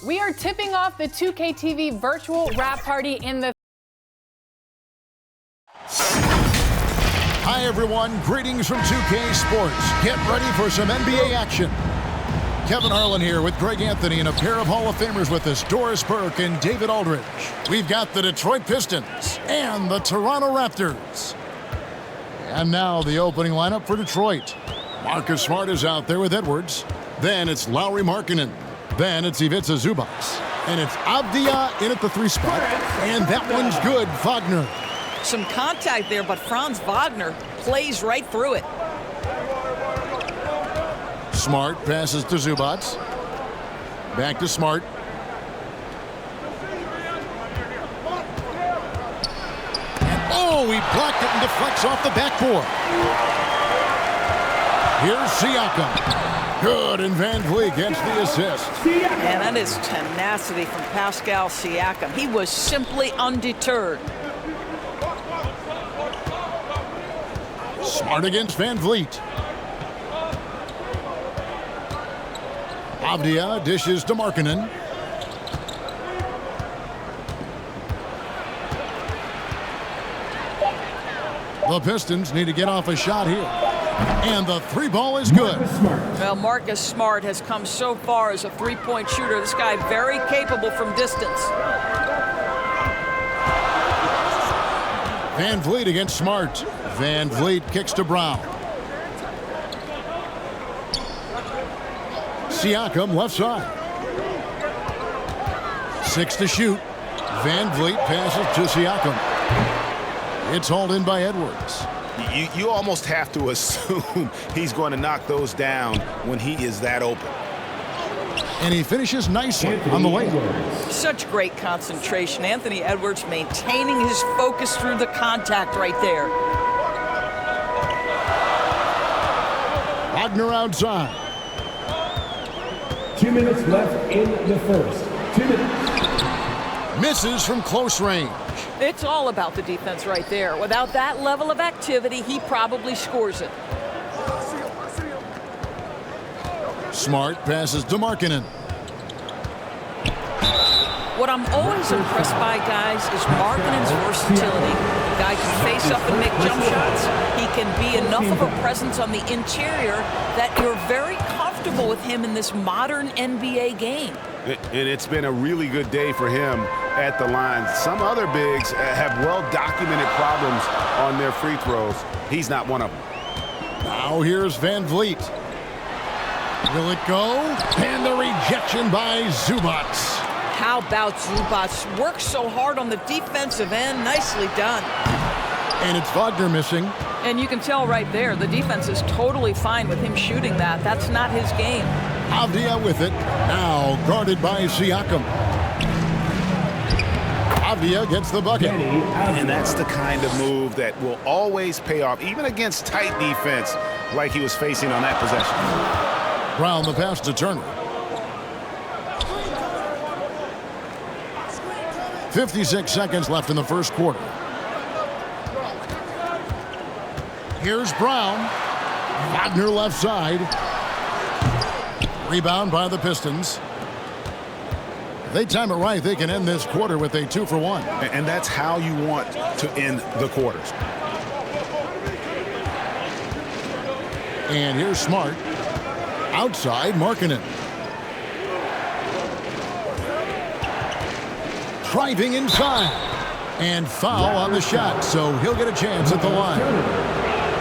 We are tipping off the 2K TV virtual wrap party in the... Hi, everyone. Greetings from 2K Sports. Get ready for some NBA action. Kevin Harlan here with Greg Anthony and a pair of Hall of Famers with us, Doris Burke and David Aldridge. We've got the Detroit Pistons and the Toronto Raptors. And now the opening lineup for Detroit. Marcus Smart is out there with Edwards. Then it's Lauri Markkanen. Then it's Ivica Zubac. And it's Avdija in at the 3 spot. And that one's good, Wagner. Some contact there, but Franz Wagner plays right through it. Smart passes to Zubac. Back to Smart. And oh, he blocked it and deflects off the backboard. Here's Siakam. Good, and Van Vliet gets the assist. And that is tenacity from Pascal Siakam. He was simply undeterred. Smart against Van Vliet. Avdija dishes to Markkanen. The Pistons need to get off a shot here. And the 3 ball is good. Well, Marcus Smart has come so far as a 3-point shooter. This guy very capable from distance. Van Vliet against Smart. Van Vliet kicks to Brown. Siakam left side. 6 to shoot. Van Vliet passes to Siakam. It's hauled in by Edwards. You almost have to assume he's going to knock those down when he is that open. And he finishes nicely on the layup. Such great concentration. Anthony Edwards maintaining his focus through the contact right there. Wagner outside. 2 minutes left in the first. 2 minutes. Misses from close range. It's all about the defense right there. Without that level of activity, he probably scores it. Smart passes to Markkanen. What I'm always impressed by, guys, is Markkanen's versatility. The guy can face up and make jump shots. He can be enough of a presence on the interior that you're very comfortable with him in this modern NBA game. And it's been a really good day for him at the line. Some other bigs have well-documented problems on their free throws. He's not one of them. Now here's Van Vliet. Will it go? And the rejection by Zubac. How about Zubac? Works so hard on the defensive end. Nicely done. And it's Wagner missing. And you can tell right there, the defense is totally fine with him shooting that. That's not his game. Avdija with it. Now guarded by Siakam. Avdija gets the bucket. And that's the kind of move that will always pay off, even against tight defense like he was facing on that possession. Brown the pass to Turner. 56 seconds left in the first quarter. Here's Brown. Wagner left side. Rebound by the Pistons. If they time it right, they can end this quarter with a 2-for-1. And that's how you want to end the quarters. And here's Smart. Outside, Markkanen. Driving inside. And foul on the shot, so he'll get a chance at the line.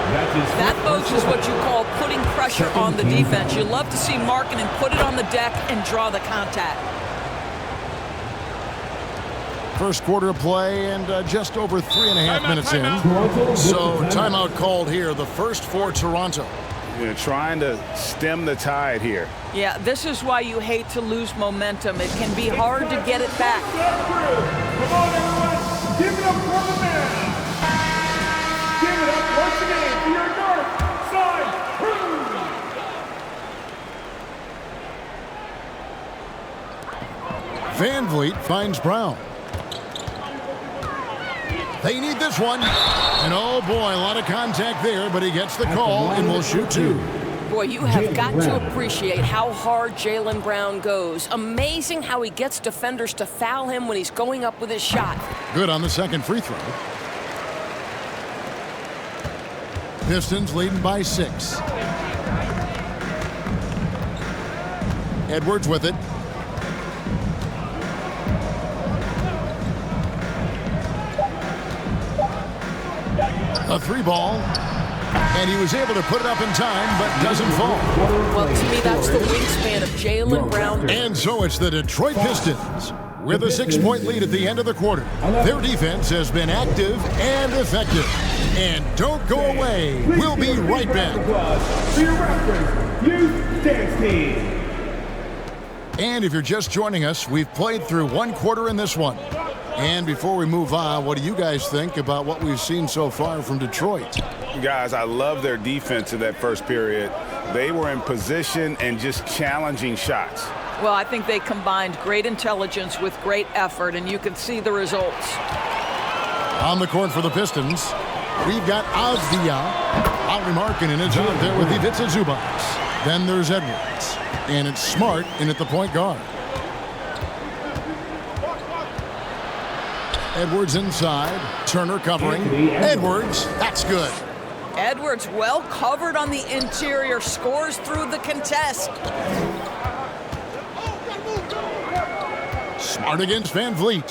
That, folks, is what you call putting pressure on the defense. You love to see Markkanen put it on the deck and draw the contact. First quarter of play and just over 3.5 minutes in. So timeout called here, the first for Toronto. You're trying to stem the tide here. Yeah, this is why you hate to lose momentum. It can be hard to get it back. Come on, everyone. Give it up for the man. Give it up once again for your North Side crew. Van Vliet finds Brown. They need this one. And oh boy, a lot of contact there, but he gets the call and will shoot 2. Boy, you have got to appreciate how hard Jaylen Brown goes. Amazing how he gets defenders to foul him when he's going up with his shot. Good on the second free throw. Pistons leading by 6. Edwards with it. A 3-ball. And he was able to put it up in time, but doesn't fall. Well, to me, that's the wingspan of Jaylen Brown. And so it's the Detroit Pistons with a 6-point lead at the end of the quarter. Their defense has been active and effective. And don't go away. We'll be right back. For your Raptors Youth Dance Team. And if you're just joining us, we've played through one quarter in this one. And before we move on, what do you guys think about what we've seen so far from Detroit? Guys, I love their defense in that first period. They were in position and just challenging shots. Well, I think they combined great intelligence with great effort, and you can see the results. On the court for the Pistons, we've got Avdija. Lauri Markkanen is out there with Ivica Zubac. Then there's Edwards. And it's Smart in at the point guard. Edwards inside. Turner covering. Edwards, that's good. Edwards well covered on the interior, scores through the contest. Smart against Van Vliet.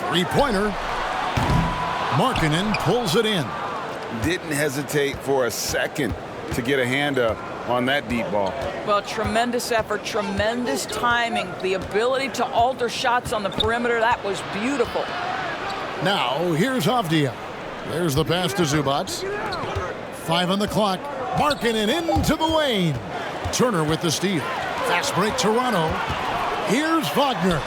Three-pointer. Markkanen pulls it in. Didn't hesitate for a second to get a hand up on that deep ball. Well, tremendous effort, tremendous timing. The ability to alter shots on the perimeter, that was beautiful. Now, here's Avdija. There's the pass to Zubac. 5 on the clock. Markkanen into the lane. Turner with the steal. Fast break, Toronto. Here's Wagner.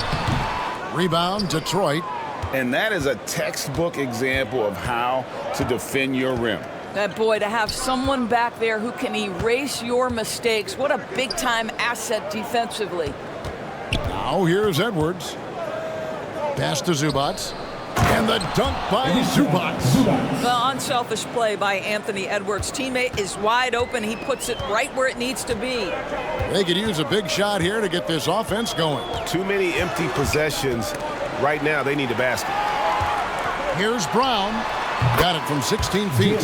Rebound, Detroit. And that is a textbook example of how to defend your rim. That boy, to have someone back there who can erase your mistakes, what a big-time asset defensively. Now here's Edwards. Pass to Zubac. And the dunk by Zubac. The unselfish play by Anthony Edwards. Teammate is wide open. He puts it right where it needs to be. They could use a big shot here to get this offense going. Too many empty possessions. Right now, they need a basket. Here's Brown. Got it from 16 feet.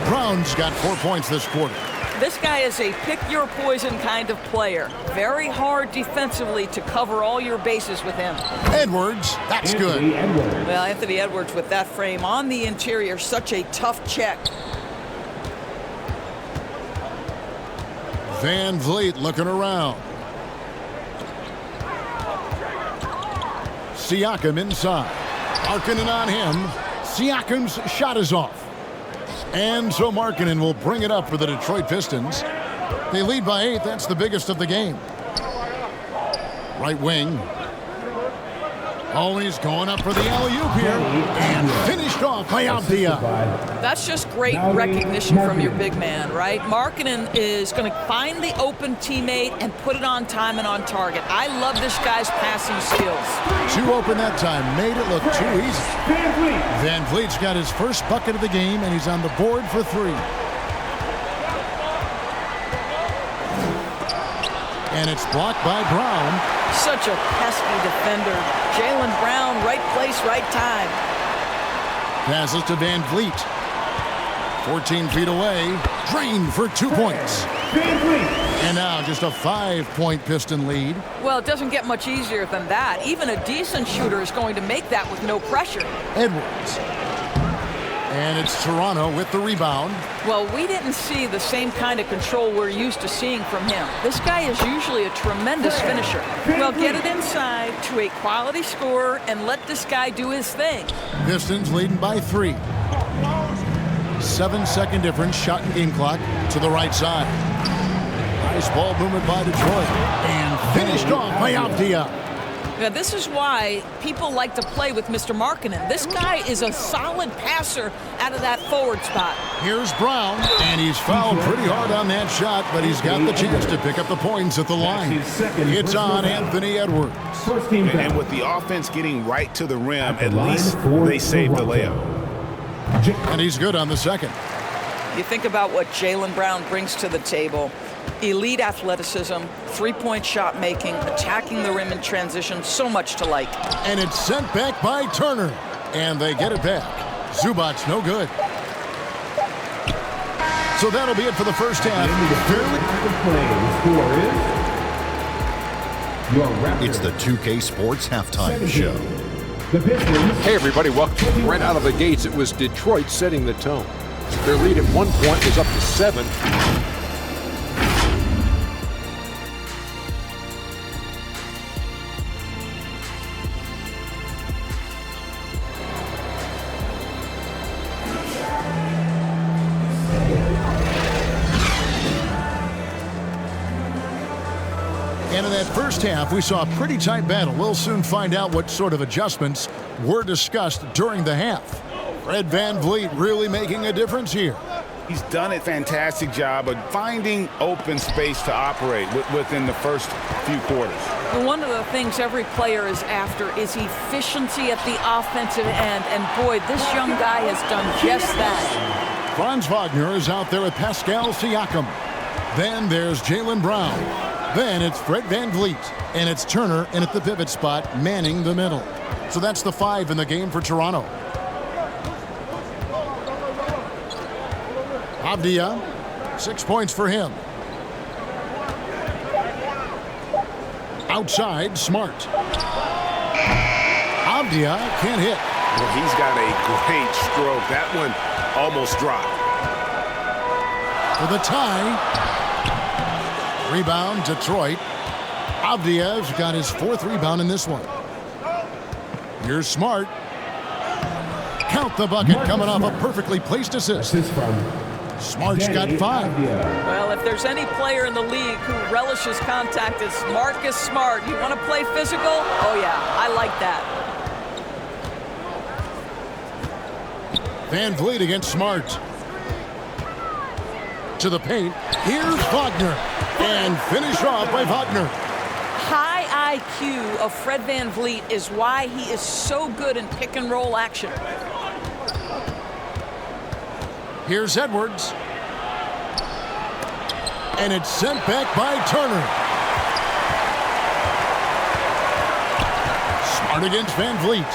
Brown's got 4 points this quarter. This guy is a pick-your-poison kind of player. Very hard defensively to cover all your bases with him. Edwards, that's good. Well, Anthony Edwards with that frame on the interior, such a tough check. Van Vliet looking around. Siakam inside. Markkanen on him. Siakam's shot is off. And so Markkanen will bring it up for the Detroit Pistons. They lead by 8. That's the biggest of the game. Right wing. Always going up for the alley-oop here. And finished off by Avdija. That's just great recognition from your big man, right? Markkanen is going to find the open teammate and put it on time and on target. I love this guy's passing skills. Too open that time. Made it look too easy. Van Vliet's got his first bucket of the game, and he's on the board for 3. And it's blocked by Brown. Such a pesky defender. Jaylen Brown, right place, right time. Passes to Van Vliet. 14 feet away. Drained for 2 points. And now just a 5-point Piston lead. Well, it doesn't get much easier than that. Even a decent shooter is going to make that with no pressure. Edwards. And it's Toronto with the rebound. Well, we didn't see the same kind of control we're used to seeing from him. This guy is usually a tremendous finisher. Well, get it inside to a quality scorer and let this guy do his thing. Pistons leading by 3. 7-second difference, shot and game clock to the right side. Nice ball movement by Detroit. And finished off by Avdija. Now, this is why people like to play with Mr. Markkanen. This guy is a solid passer out of that forward spot. Here's Brown, and he's fouled pretty hard on that shot, but he's got the chance to pick up the points at the line. It's on Anthony Edwards. And with the offense getting right to the rim, at least they saved the layup. And he's good on the second. You think about what Jaylen Brown brings to the table. Elite athleticism, three-point shot making, attacking the rim in transition, so much to like. And it's sent back by Turner. And they get it back. Zubac's no good. So that'll be it for the first half. It's the 2K Sports Halftime Show. Hey everybody, welcome. Right out of the gates, it was Detroit setting the tone. Their lead at one point was up to 7. And in that first half, we saw a pretty tight battle. We'll soon find out what sort of adjustments were discussed during the half. Fred VanVleet really making a difference here. He's done a fantastic job of finding open space to operate within the first few quarters. Well, one of the things every player is after is efficiency at the offensive end. And boy, this young guy has done just that. Franz Wagner is out there with Pascal Siakam. Then there's Jaylen Brown. Then it's Fred VanVleet, and it's Turner in at the pivot spot, manning the middle. So that's the 5 in the game for Toronto. Avdia, 6 points for him. Outside, Smart. Avdia can't hit. Well, he's got a great stroke. That one almost dropped. For the tie. Rebound, Detroit. Avdia's got his 4th rebound in this one. Here's Smart. Count the bucket, coming off a perfectly placed assist. Smart's got 5. Well, if there's any player in the league who relishes contact, it's Marcus Smart. You want to play physical? Oh, yeah, I like that. VanVleet against Smart. To the paint. Here's Wagner. And finish off by Wagner. High IQ of Fred VanVleet is why he is so good in pick and roll action. Here's Edwards. And it's sent back by Turner. Smart against VanVleet.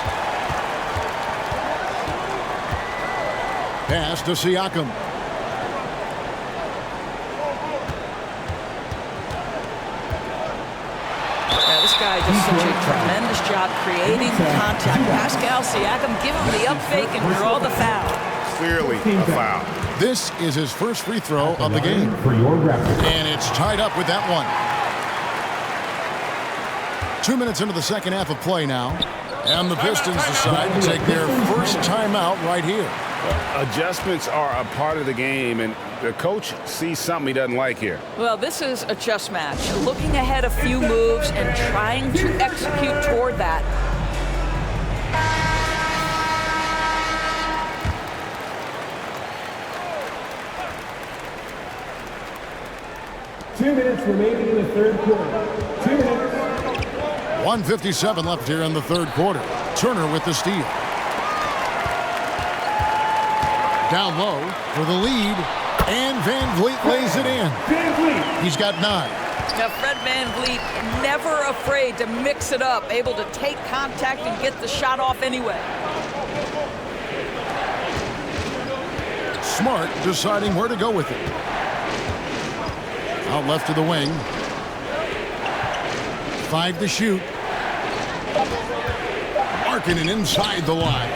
Pass to Siakam. This guy does such a tremendous job creating contact. Pascal Siakam, give him the up fake and draw the foul. Clearly a foul. This is his first free throw of the game. And it's tied up with that one. 2 minutes into the second half of play now. And the Pistons decide to take their first timeout right here. Adjustments are a part of the game, and the coach sees something he doesn't like here. Well, this is a chess match. Looking ahead a few moves and trying to execute toward that. Two minutes remaining in the third quarter. 2 minutes. 1:57 left here in the third quarter. Turner with the steal. Down low for the lead. And VanVleet lays it in. He's got 9. Now, Fred VanVleet, never afraid to mix it up, able to take contact and get the shot off anyway. Smart deciding where to go with it. Out left to the wing. 5 to shoot. Markkanen inside the line.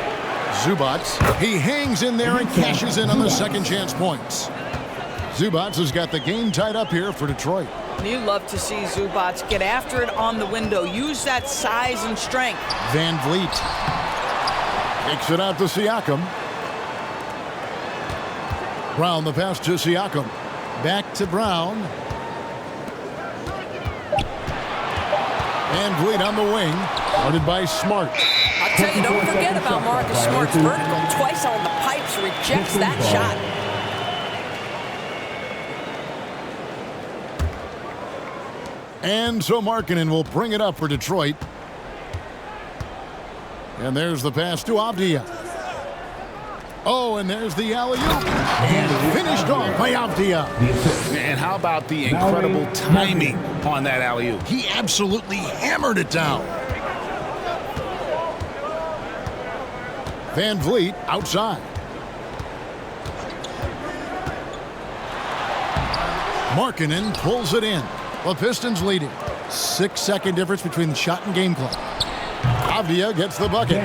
Zubac, he hangs in there and cashes in on the second chance points. Zubac has got the game tied up here for Detroit. You love to see Zubac get after it on the window. Use that size and strength. VanVleet takes it out to Siakam. Brown the pass to Siakam. Back to Brown. VanVleet on the wing. Guarded by Smart. I'll tell you, don't forget about Marcus Smart's vertical. Twice on the pipes, rejects that shot. And so Markkanen will bring it up for Detroit. And there's the pass to Avdia. Oh, and there's the alley-oop. And finished off by Avdia. And how about the incredible timing on that alley-oop? He absolutely hammered it down. Van Vliet outside. Markkanen pulls it in. The Pistons leading. 6-second difference between the shot and game clock. Avdia gets the bucket.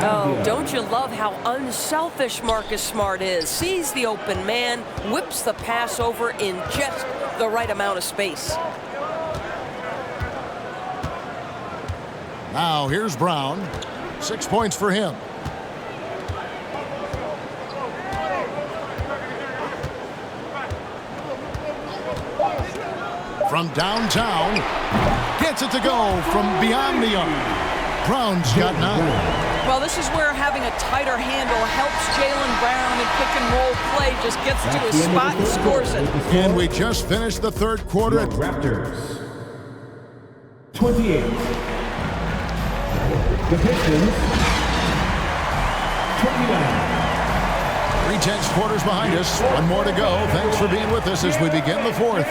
Oh, don't you love how unselfish Marcus Smart is? Sees the open man, whips the pass over in just the right amount of space. Now here's Brown. 6 points for him. From downtown, gets it to go from beyond the arc. Brown's got 9. Well, this is where having a tighter handle helps Jaylen Brown in pick-and-roll play. Just gets to his spot and scores it. And we just finished the third quarter. Raptors 28. The Pistons 29. 3/10 quarters behind us. One more to go. Thanks for being with us as we begin the fourth.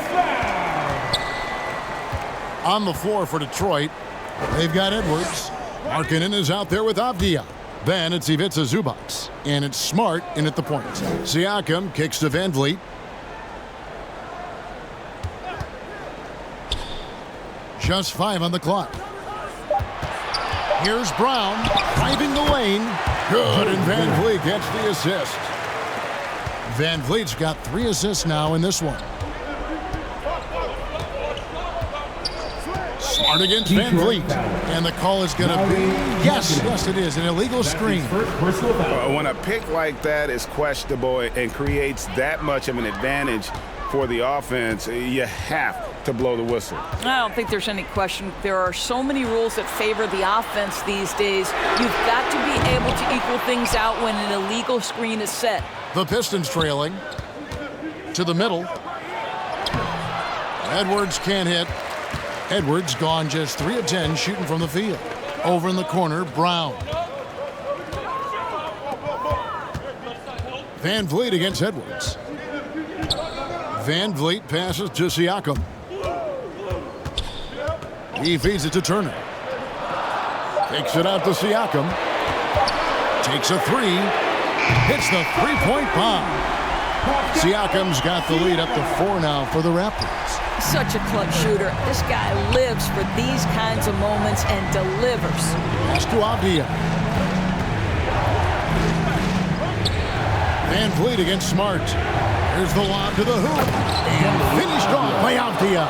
On the floor for Detroit, they've got Edwards. Markkanen is out there with Avdia. Then it's Ivica Zubac. And it's Smart in at the point. Siakam kicks to Van Vliet. Just 5 on the clock. Here's Brown driving the lane. Good, and Van Vliet gets the assist. Van Vliet's got 3 assists now in this one. Smart against Van Vliet. And the call is going to be, yes, it is, an illegal screen. When a pick like that is questionable and creates that much of an advantage for the offense, you have to blow the whistle. I don't think there's any question. There are so many rules that favor the offense these days. You've got to be able to equal things out when an illegal screen is set. The Pistons trailing to the middle. Edwards can't hit. Edwards gone just 3 of 10 shooting from the field. Over in the corner, Brown. Van Vliet against Edwards. Van Vliet passes to Siakam. He feeds it to Turner. Takes it out to Siakam. Takes a 3. Hits the three-point bomb. Siakam's got the lead up to 4 now for the Raptors. Such a clutch shooter. This guy lives for these kinds of moments and delivers. Pass to Avdia. Van Vliet against Smart. Here's the lob to the hoop. And finished off by Avdia.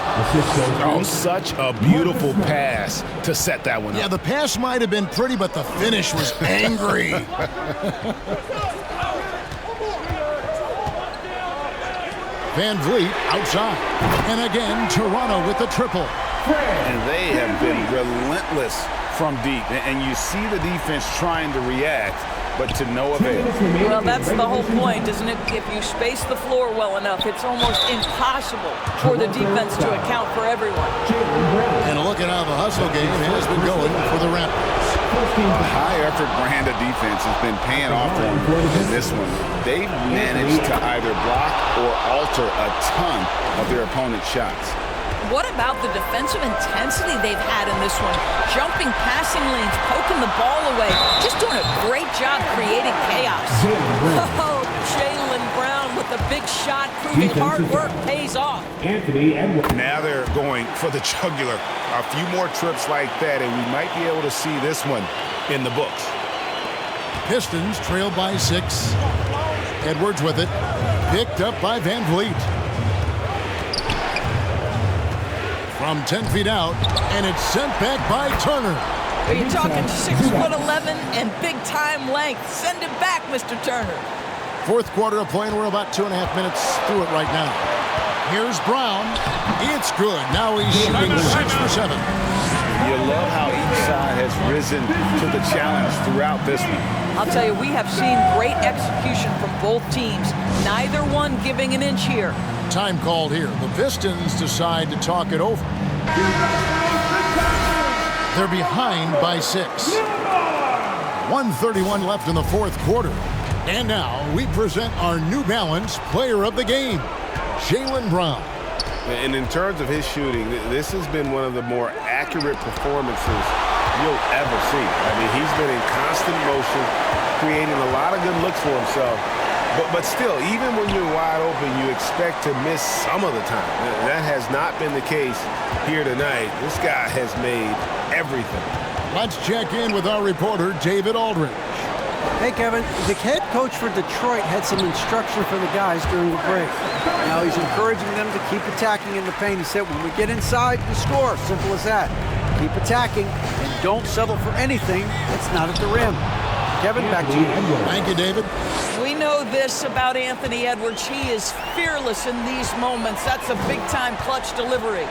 Oh, such a beautiful pass to set that one up. Yeah, the pass might have been pretty, but the finish was angry. Van Vliet outside. And again, Toronto with the triple. And they have been relentless from deep. And you see the defense trying to react, but to no avail. Well, that's the whole point, isn't it? If you space the floor well enough, it's almost impossible for the defense to account for everyone. And look at how the hustle game has been going for the Raptors. A high-effort brand of defense has been paying off for them in this one. They've managed to either block or alter a ton of their opponent's shots. What about the defensive intensity they've had in this one? Jumping passing lanes, poking the ball away, just doing a great job creating chaos. Oh, Jaylen Brown with a big shot, proving hard work pays off. Now they're going for the jugular. A few more trips like that, and we might be able to see this one in the books. Pistons trail by 6. Edwards with it. Picked up by Van Vliet. From 10 feet out, and it's sent back by Turner. Are you talking 6'11" and big-time length? Send it back, Mr. Turner. Fourth quarter of play, and we're about 2.5 minutes through it right now. Here's Brown. It's good. Now he's shooting 6 for 7. You love how each side has risen to the challenge throughout this one. I'll tell you, we have seen great execution from both teams. Neither one giving an inch here. Time called here. The Pistons decide to talk it over. They're behind by 6. 1:31 left in the fourth quarter. And now we present our New Balance Player of the Game, Jaylen Brown. And in terms of his shooting, this has been one of the more accurate performances you'll ever see. I mean, he's been in constant motion, creating a lot of good looks for himself. But still, even when you're wide open, you expect to miss some of the time. That has not been the case here tonight. This guy has made everything. Let's check in with our reporter, David Aldridge. Hey, Kevin, the head coach for Detroit had some instruction for the guys during the break. Now he's encouraging them to keep attacking in the paint. He said, when we get inside, you score. Simple as that. Keep attacking and don't settle for anything that's not at the rim. Kevin, back to you. Thank you, David. We know this about Anthony Edwards. He is fearless in these moments. That's a big-time clutch delivery.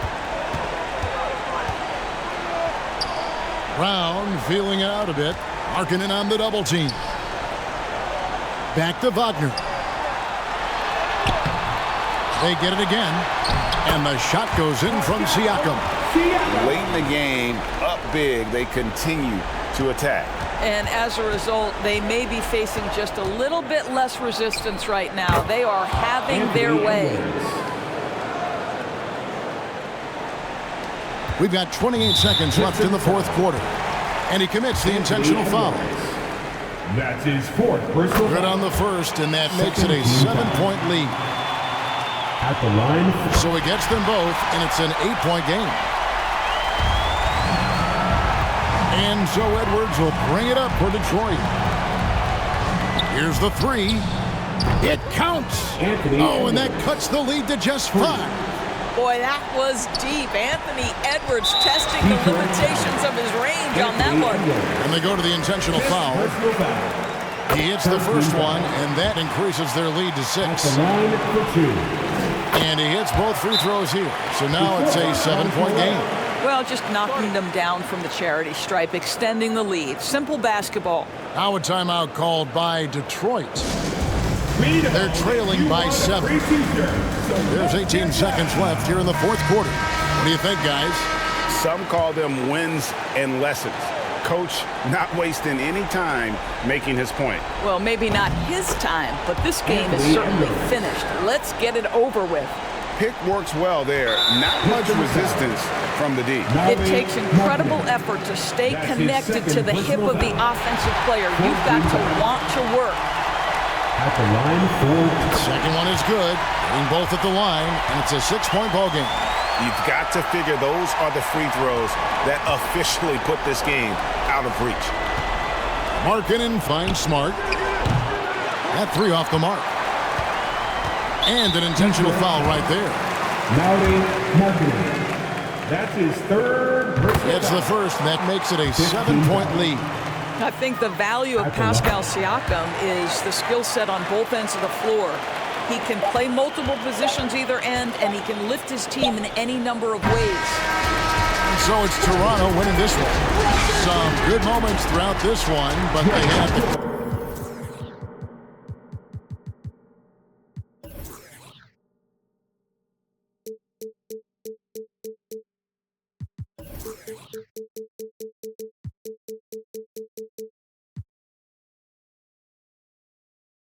Brown feeling it out a bit. Markkanen on the double team. Back to Wagner. They get it again. And the shot goes in from Siakam. Late in the game, up big, they continue to attack. And as a result, they may be facing just a little bit less resistance right now. They are having their way. We've got 28 seconds left in the fourth quarter. And he commits the intentional foul. That's his fourth personal Good on the first, and that makes it a 7-point lead. at the line. So he gets them both, and it's an 8-point game. And so Edwards will bring it up for Detroit. Here's the three. It counts. Oh, and that cuts the lead to just 5. Boy, that was deep. Anthony Edwards testing the limitations of his range on that one. And they go to the intentional foul. He hits the first one, and that increases their lead to 6. And he hits both free throws here. So now it's a 7-point game. Well, just knocking them down from the charity stripe, extending the lead. Simple basketball. Now a timeout called by Detroit. They're trailing by 7. There's 18 seconds left here in the fourth quarter. What do you think, guys? Some call them wins and lessons. Coach not wasting any time making his point. Well, maybe not his time, but this game is certainly finished. Let's get it over with. Pick works well there. Not much resistance from the D. It takes incredible effort to stay connected to the hip of the offensive player. You've got to want to work. At the line for Second one is good. Getting both at the line, and it's a 6-point ball game. You've got to figure those are the free throws that officially put this game out of reach. Markkanen finds Smart. That 3 off the mark. And an intentional foul right there. Mauri Markkanen. That's his third personal It's the first, and that makes it a 7-point lead. I think the value of Pascal Siakam is the skill set on both ends of the floor. He can play multiple positions either end, and he can lift his team in any number of ways. And so it's Toronto winning this one. Some good moments throughout this one, but they have to